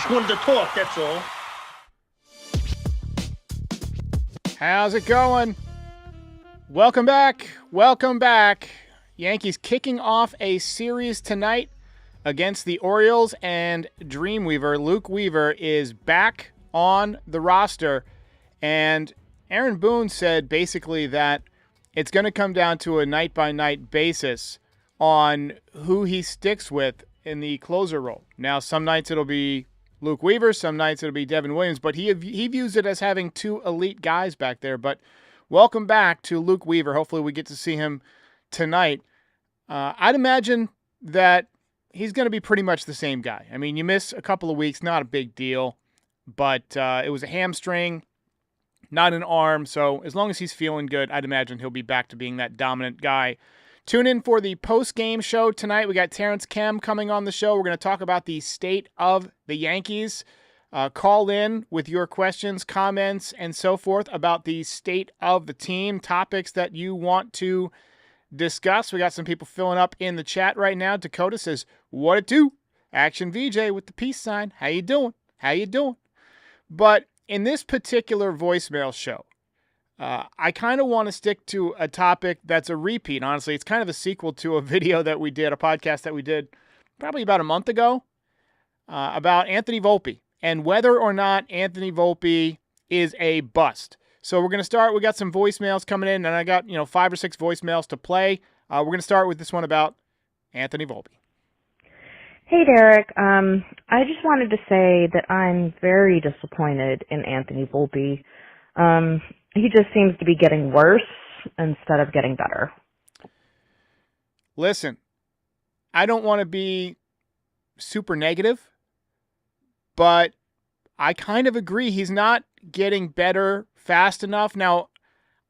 just wanted to talk, that's all. How's it going? Welcome back. Welcome back. Yankees kicking off a series tonight against the Orioles, and Dreamweaver, Luke Weaver, is back on the roster. And Aaron Boone said basically that it's going to come down to a night-by-night basis on who he sticks with in the closer role. Now, some nights it'll be Luke Weaver, some nights it'll be Devin Williams, but he views it as having two elite guys back there. But welcome back to Luke Weaver. Hopefully we get to see him tonight. I'd imagine that he's going to be pretty much the same guy. I mean, you miss a couple of weeks, not a big deal, but it was a hamstring, not an arm. So as long as he's feeling good, I'd imagine he'll be back to being that dominant guy. Tune in for the post-game show tonight. We got Terrence Kem coming on the show. We're going to talk about the state of the Yankees. Call in with your questions, comments, and so forth about the state of the team, topics that you want to discuss. We got some people filling up in the chat right now. Dakota says, "What it do? Action VJ with the peace sign. How you doing? How you doing?" But in this particular voicemail show, I kind of want to stick to a topic that's a repeat, honestly. It's kind of a sequel to a video that we did, a podcast that we did probably about a month ago about Anthony Volpe and whether or not Anthony Volpe is a bust. So we're going to start. We got some voicemails coming in, and I got 5 or 6 voicemails to play. We're going to start with this one about Anthony Volpe. Hey, Derek. I just wanted to say that I'm very disappointed in Anthony Volpe. He just seems to be getting worse instead of getting better. Listen, I don't want to be super negative, but I kind of agree. He's not getting better fast enough. Now,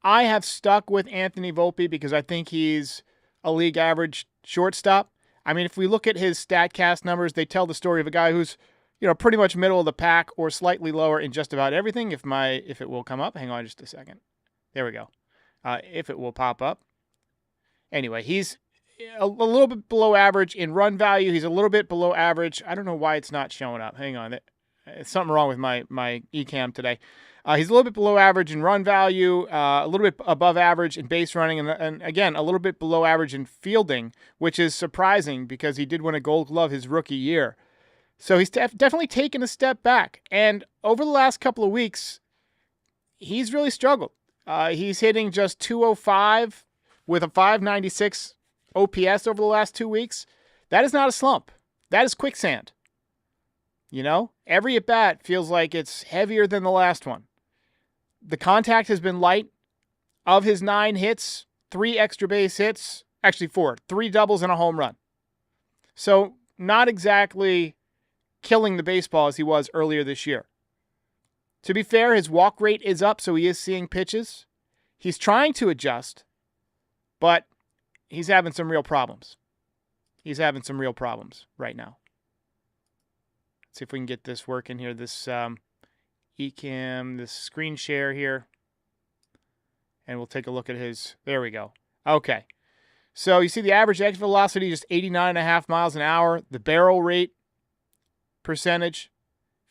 I have stuck with Anthony Volpe because I think he's a league average shortstop. I mean, if we look at his StatCast numbers, they tell the story of a guy who's pretty much middle of the pack or slightly lower in just about everything. If it will come up, hang on just a second. There we go. If it will pop up. Anyway, he's a little bit below average in run value. He's a little bit below average. I don't know why it's not showing up. Hang on. It's something wrong with my eCam today. He's a little bit below average in run value, a little bit above average in base running, and again, a little bit below average in fielding, which is surprising because he did win a Gold Glove his rookie year. So he's definitely taken a step back. And over the last couple of weeks, he's really struggled. He's hitting just 205 with a 596 OPS over the last 2 weeks. That is not a slump. That is quicksand. Every at-bat feels like it's heavier than the last one. The contact has been light. Of his 9 hits, 3 extra base hits, actually 4, 3 doubles and a home run. So not exactly killing the baseball as he was earlier this year. To be fair, his walk rate is up, so he is seeing pitches. He's trying to adjust, but he's having some real problems. He's having some real problems right now. Let's see if we can get this working here. This eCam, this screen share here. And we'll take a look at his. There we go. Okay. So you see the average exit velocity, just 89.5 miles an hour. The barrel rate percentage,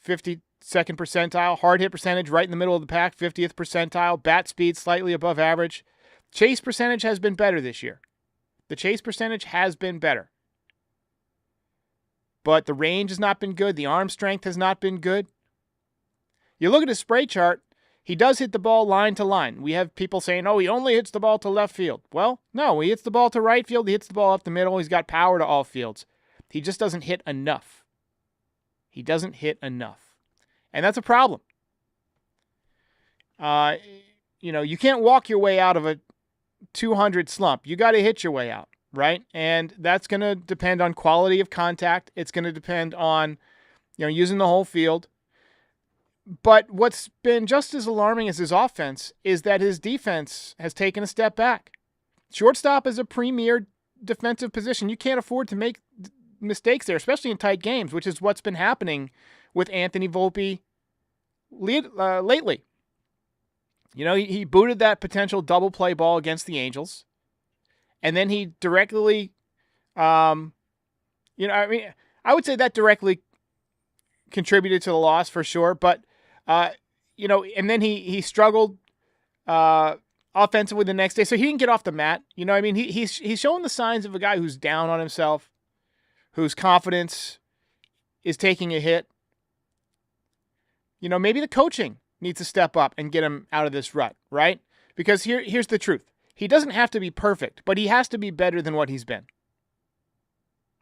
52nd percentile. Hard hit percentage, right in the middle of the pack, 50th percentile. Bat speed, slightly above average. Chase percentage has been better this year. The chase percentage has been better. But the range has not been good. The arm strength has not been good. You look at his spray chart, he does hit the ball line to line. We have people saying, he only hits the ball to left field. Well, no, he hits the ball to right field. He hits the ball up the middle. He's got power to all fields. He just doesn't hit enough. He doesn't hit enough. And that's a problem. You can't walk your way out of a 200 slump. You got to hit your way out, right? And that's going to depend on quality of contact. It's going to depend on, using the whole field. But what's been just as alarming as his offense is that his defense has taken a step back. Shortstop is a premier defensive position. You can't afford to make mistakes there, especially in tight games, which is what's been happening with Anthony Volpe lately. He booted that potential double play ball against the Angels, and then he directly, I would say that directly contributed to the loss for sure. But, and then he struggled offensively the next day. So he didn't get off the mat. I mean, he's showing the signs of a guy who's down on himself, whose confidence is taking a hit. Maybe the coaching needs to step up and get him out of this rut, right? Because here's the truth. He doesn't have to be perfect, but he has to be better than what he's been.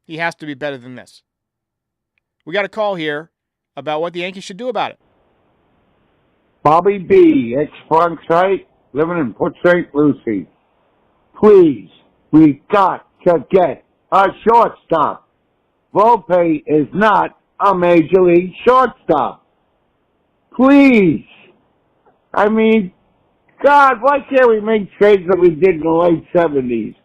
He has to be better than this. We got a call here about what the Yankees should do about it. Bobby B, ex-Bronx site, living in Port St. Lucie. Please, we got to get a shortstop. Volpe is not a major league shortstop. Please. I mean, God, why can't we make trades that we did in the late 70s?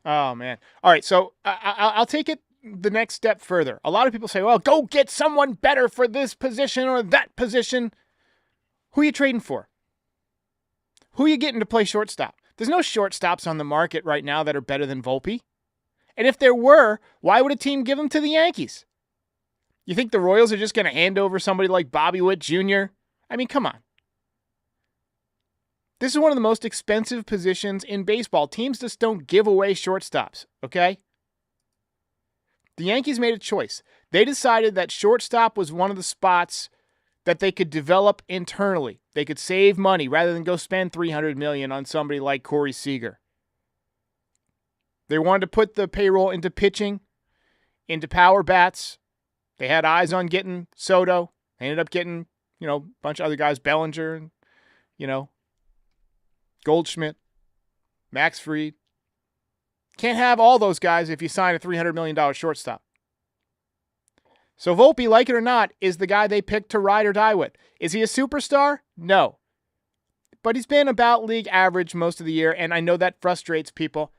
Oh, man. All right, so I'll take it the next step further. A lot of people say, well, go get someone better for this position or that position. Who are you trading for? Who are you getting to play shortstop? There's no shortstops on the market right now that are better than Volpe. And if there were, why would a team give them to the Yankees? You think the Royals are just going to hand over somebody like Bobby Witt Jr.? I mean, come on. This is one of the most expensive positions in baseball. Teams just don't give away shortstops, okay? The Yankees made a choice. They decided that shortstop was one of the spots that they could develop internally. They could save money rather than go spend $300 million on somebody like Corey Seager. They wanted to put the payroll into pitching, into power bats. They had eyes on getting Soto. They ended up getting, a bunch of other guys, Bellinger, and, Goldschmidt, Max Fried. Can't have all those guys if you sign a $300 million shortstop. So Volpe, like it or not, is the guy they picked to ride or die with. Is he a superstar? No. But he's been about league average most of the year, and I know that frustrates people.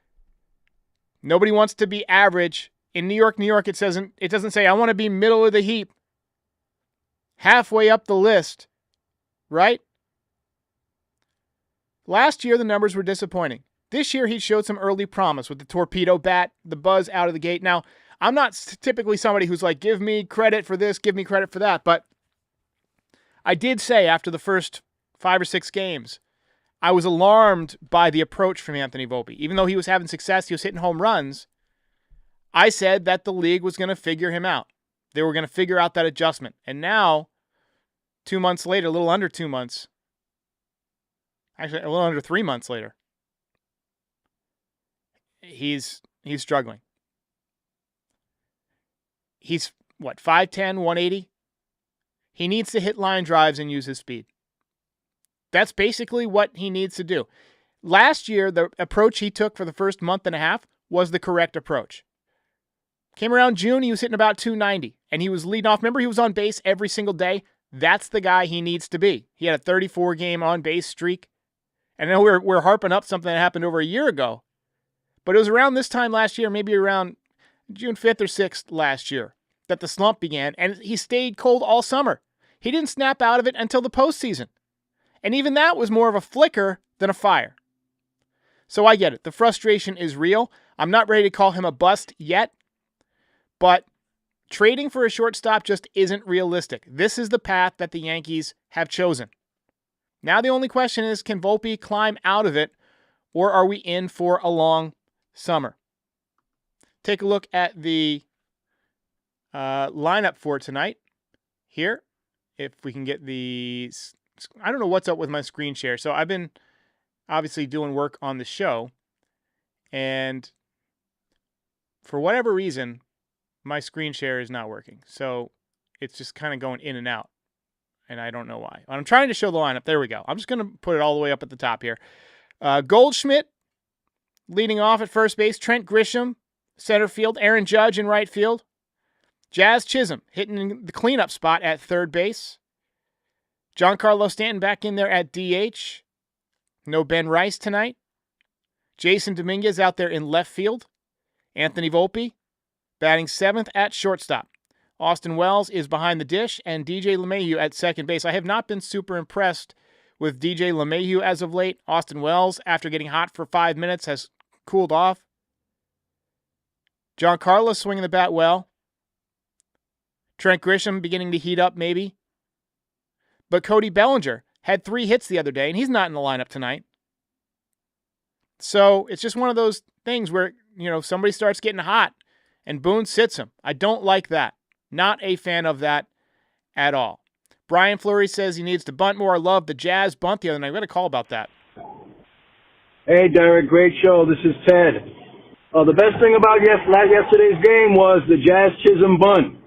Nobody wants to be average. In New York, it doesn't say, I want to be middle of the heap. Halfway up the list. Right? Last year, the numbers were disappointing. This year, he showed some early promise with the torpedo bat, the buzz out of the gate. Now, I'm not typically somebody who's like, give me credit for this, give me credit for that. But I did say after the first 5 or 6 games, I was alarmed by the approach from Anthony Volpe. Even though he was having success, he was hitting home runs. I said that the league was going to figure him out. They were going to figure out that adjustment. And now, 2 months later, a little under 2 months, actually a little under 3 months later, he's struggling. He's, 5'10", 180? He needs to hit line drives and use his speed. That's basically what he needs to do. Last year, the approach he took for the first month and a half was the correct approach. Came around June, he was hitting about 290, and he was leading off. Remember, he was on base every single day? That's the guy he needs to be. He had a 34-game on-base streak. And I know we're harping up something that happened over a year ago, but it was around this time last year, maybe around June 5th or 6th last year, that the slump began, and he stayed cold all summer. He didn't snap out of it until the postseason. And even that was more of a flicker than a fire. So I get it. The frustration is real. I'm not ready to call him a bust yet, but trading for a shortstop just isn't realistic. This is the path that the Yankees have chosen. Now the only question is, can Volpe climb out of it, or are we in for a long summer? Take a look at the lineup for tonight here. If we can get I don't know what's up with my screen share. So I've been obviously doing work on the show, and for whatever reason, my screen share is not working. So it's just kind of going in and out, and I don't know why. I'm trying to show the lineup. There we go. I'm just going to put it all the way up at the top here. Goldschmidt leading off at first base. Trent Grisham, center field. Aaron Judge in right field. Jazz Chisholm hitting the cleanup spot at third base. Giancarlo Stanton back in there at DH. No Ben Rice tonight. Jason Dominguez out there in left field. Anthony Volpe batting seventh at shortstop. Austin Wells is behind the dish, and DJ LeMahieu at second base. I have not been super impressed with DJ LeMahieu as of late. Austin Wells, after getting hot for 5 minutes, has cooled off. Giancarlo swinging the bat well. Trent Grisham beginning to heat up, maybe. But Cody Bellinger had 3 hits the other day, and he's not in the lineup tonight. So it's just one of those things where, somebody starts getting hot, and Boone sits him. I don't like that. Not a fan of that at all. Brian Fleury says he needs to bunt more. I love the Jazz bunt the other night. We got a call about that. Hey, Derek, great show. This is Ted. The best thing about yesterday's game was the Jazz Chisholm bunt.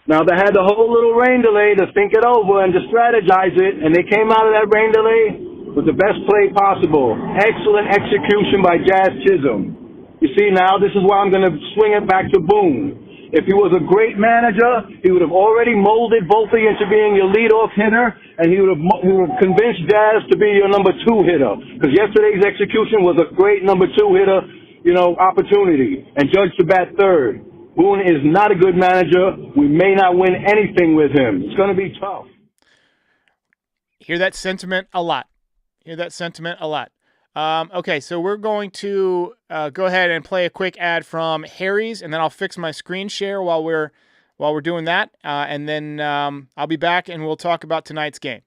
Now, they had the whole little rain delay to think it over and to strategize it, and they came out of that rain delay with the best play possible. Excellent execution by Jazz Chisholm. You see, now this is why I'm going to swing it back to Boone. If he was a great manager, he would have already molded Volpe into being your leadoff hitter, and he would have convinced Jazz to be your number 2 hitter. Because yesterday's execution was a great number 2 hitter, opportunity, and Judge to bat third. Boone is not a good manager. We may not win anything with him. It's going to be tough. Hear that sentiment a lot. Okay, so we're going to go ahead and play a quick ad from Harry's, and then I'll fix my screen share while we're doing that, and then I'll be back and we'll talk about tonight's game.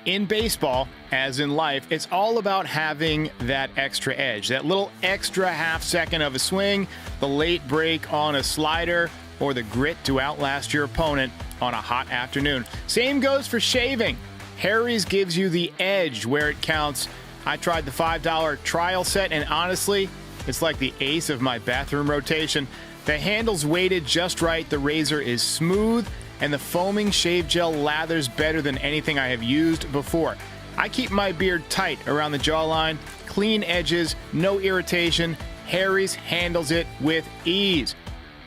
In baseball, as in life, it's all about having that extra edge, that little extra half second of a swing, the late break on a slider, or the grit to outlast your opponent on a hot afternoon. Same goes for shaving. Harry's gives you the edge where it counts. I tried the $5 trial set, and honestly, it's like the ace of my bathroom rotation. The handle's weighted just right, the razor is smooth, and the foaming shave gel lathers better than anything I have used before. I keep my beard tight around the jawline, clean edges, no irritation. Harry's handles it with ease.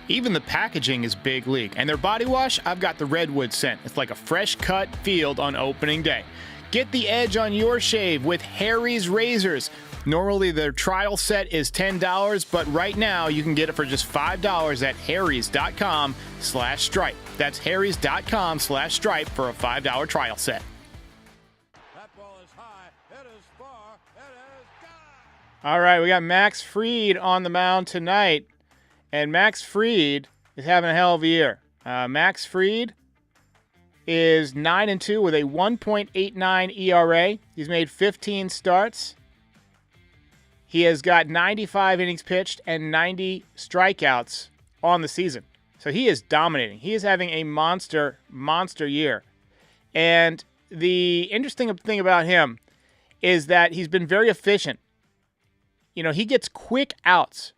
Even the packaging is big league, and their body wash, I've got the redwood scent. It's like a fresh cut field on opening day. Get the edge on your shave with Harry's razors. Normally their trial set is $10, but right now you can get it for just $5 at harrys.com/stripe. That's harrys.com/stripe for a $5 trial set. That ball is high, it is far, it is gone. All right, we got Max Fried on the mound tonight, and Max Fried is having a hell of a year. Max Fried is 9-2 with a 1.89 ERA. He's made 15 starts. He has got 95 innings pitched and 90 strikeouts on the season. So he is dominating. He is having a monster year. And the interesting thing about him is that he's been very efficient. He gets quick outs.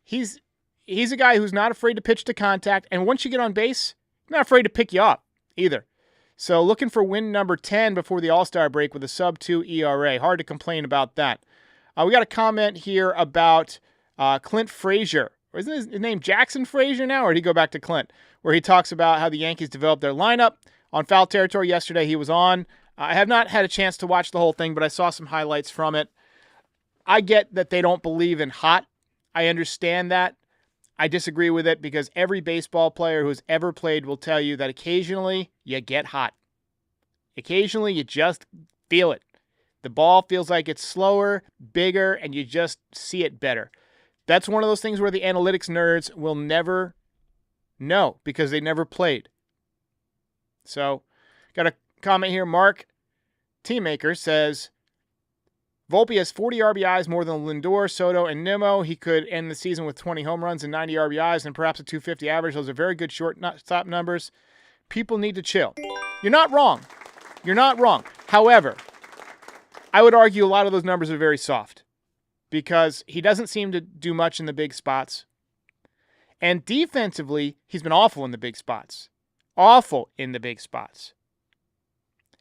He's a guy who's not afraid to pitch to contact, and once you get on base, he's not afraid to pick you up either. So looking for win number 10 before the All-Star break with a sub-2 ERA. Hard to complain about that. We got a comment here about Clint Frazier. Or isn't his name Jackson Frazier now, or did he go back to Clint? Where he talks about how the Yankees developed their lineup. On Foul Territory yesterday, he was on. I have not had a chance to watch the whole thing, but I saw some highlights from it. I get that they don't believe in hot. I understand that. I disagree with it because every baseball player who's ever played will tell you that occasionally you get hot. Occasionally you just feel it. The ball feels like it's slower, bigger, and you just see it better. That's one of those things where the analytics nerds will never know because they never played. So, got a comment here. Mark Teammaker says, Volpe has 40 RBIs more than Lindor, Soto, and Nimmo. He could end the season with 20 home runs and 90 RBIs and perhaps a 250 average. Those are very good shortstop numbers. People need to chill. You're not wrong. However, I would argue a lot of those numbers are very soft because he doesn't seem to do much in the big spots. And defensively, he's been awful in the big spots.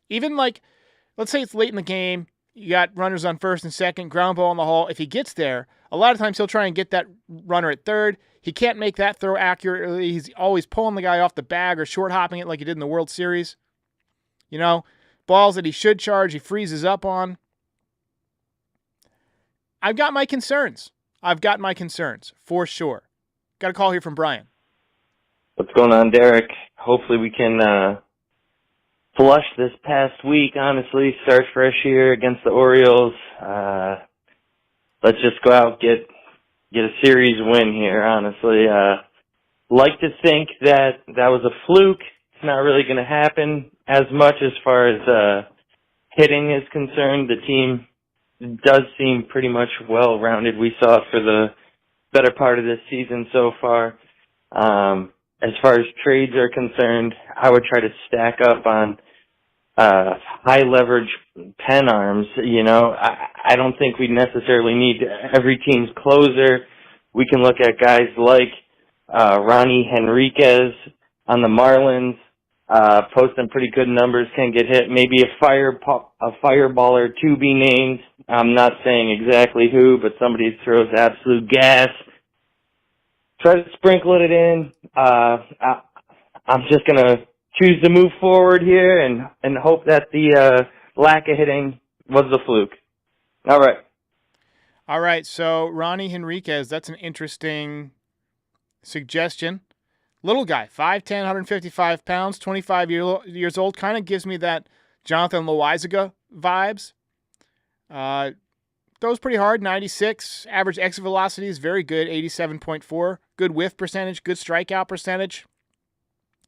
Even let's say it's late in the game, you got runners on first and second, ground ball in the hole. If he gets there, a lot of times he'll try and get that runner at third. He can't make that throw accurately. He's always pulling the guy off the bag or short hopping it like he did in the World Series. Balls that he should charge, he freezes up on. I've got my concerns for sure. Got a call here from Brian. What's going on, Derek? Hopefully we can flush this past week, honestly. Start fresh here against the Orioles. Let's just go out, get a series win here, honestly. like to think that that was a fluke. It's not really going to happen as much as far as hitting is concerned. The team does seem pretty much well-rounded. We saw it for the better part of this season so far. As far as trades are concerned, I would try to stack up on high-leverage pen arms. You know, I don't think we necessarily need every team's closer. We can look at guys like Ronnie Henriquez on the Marlins, posting pretty good numbers, can get hit. Maybe a fireballer to be named. I'm not saying exactly who, but somebody throws absolute gas. Try to sprinkle it in. I'm just going to choose to move forward here and hope that the lack of hitting was a fluke. All right. All right, so Ronnie Henriquez, that's an interesting suggestion. Little guy, 5'10", 155 pounds, 25 years old. Kind of gives me that Jonathan Loizaga vibes. Throws pretty hard, 96. Average exit velocity is very good, 87.4. Good whiff percentage, good strikeout percentage.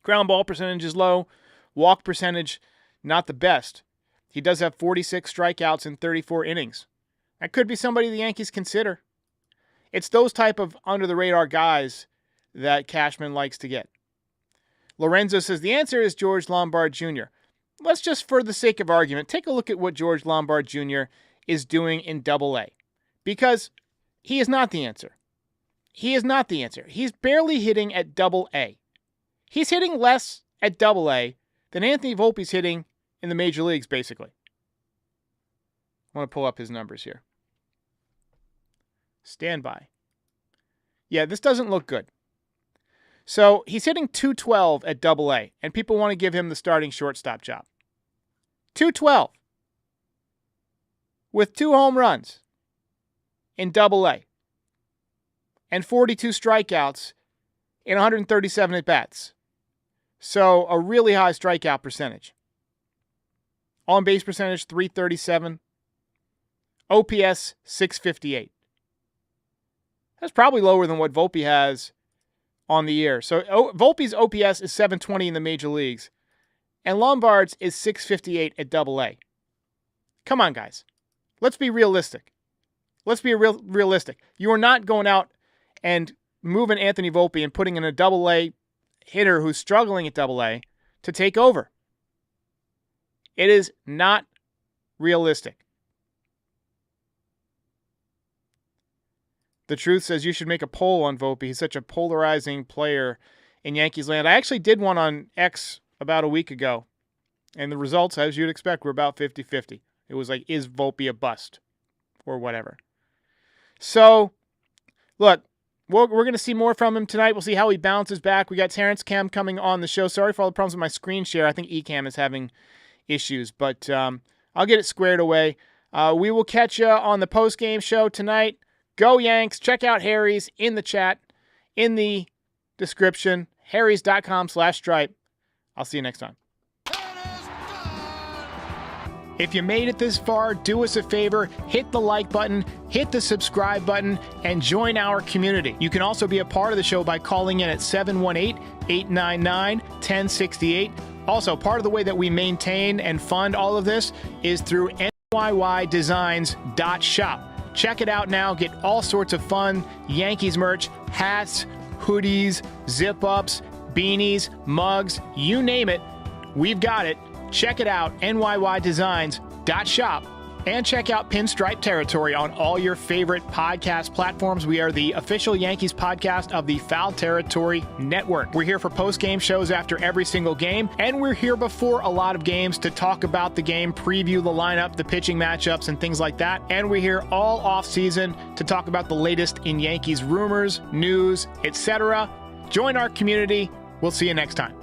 Ground ball percentage is low. Walk percentage, not the best. He does have 46 strikeouts in 34 innings. That could be somebody the Yankees consider. It's those type of under-the-radar guys that Cashman likes to get. Lorenzo says the answer is George Lombard Jr. Let's just, for the sake of argument, take a look at what George Lombard Jr. is doing in Double-A. Because he is not the answer. He is not the answer. He's barely hitting at Double-A. He's hitting less at Double-A than Anthony Volpe's hitting in the major leagues, basically. I want to pull up his numbers here. Stand by. Yeah, this doesn't look good. So he's hitting .212 at Double-A, and people want to give him the starting shortstop job. .212 with 2 home runs in Double-A and 42 strikeouts in 137 at-bats. So a really high strikeout percentage. On-base percentage, .337. OPS, .658. That's probably lower than what Volpe has on the year. So Volpe's OPS is .720 in the major leagues, and Lombard's is .658 at Double-A. Come on, guys. Let's be realistic. Let's be realistic. You are not going out and moving Anthony Volpe and putting in a Double-A hitter who's struggling at Double-A to take over. It is not realistic. The Truth says you should make a poll on Volpe. He's such a polarizing player in Yankees land. I actually did one on X about a week ago, and the results, as you'd expect, were about 50-50. It was like, is Volpe a bust? Or whatever. So, look, we're going to see more from him tonight. We'll see how he bounces back. We got Terrence Cam coming on the show. Sorry for all the problems with my screen share. I think Ecamm is having issues, but I'll get it squared away. We will catch you on the post-game show tonight. Go Yanks. Check out Harry's in the chat, in the description, harrys.com/stripe. I'll see you next time. If you made it this far, do us a favor, hit the like button, hit the subscribe button, and join our community. You can also be a part of the show by calling in at 718-899-1068. Also, part of the way that we maintain and fund all of this is through NYYDesigns.shop. Check it out now. Get all sorts of fun Yankees merch, hats, hoodies, zip-ups, beanies, mugs, you name it. We've got it. Check it out, NYYDesigns.shop. And check out Pinstripe Territory on all your favorite podcast platforms. We are the official Yankees podcast of the Foul Territory Network. We're here for post-game shows after every single game, and we're here before a lot of games to talk about the game, preview the lineup, the pitching matchups, and things like that. And we're here all off-season to talk about the latest in Yankees rumors, news, etc. Join our community. We'll see you next time.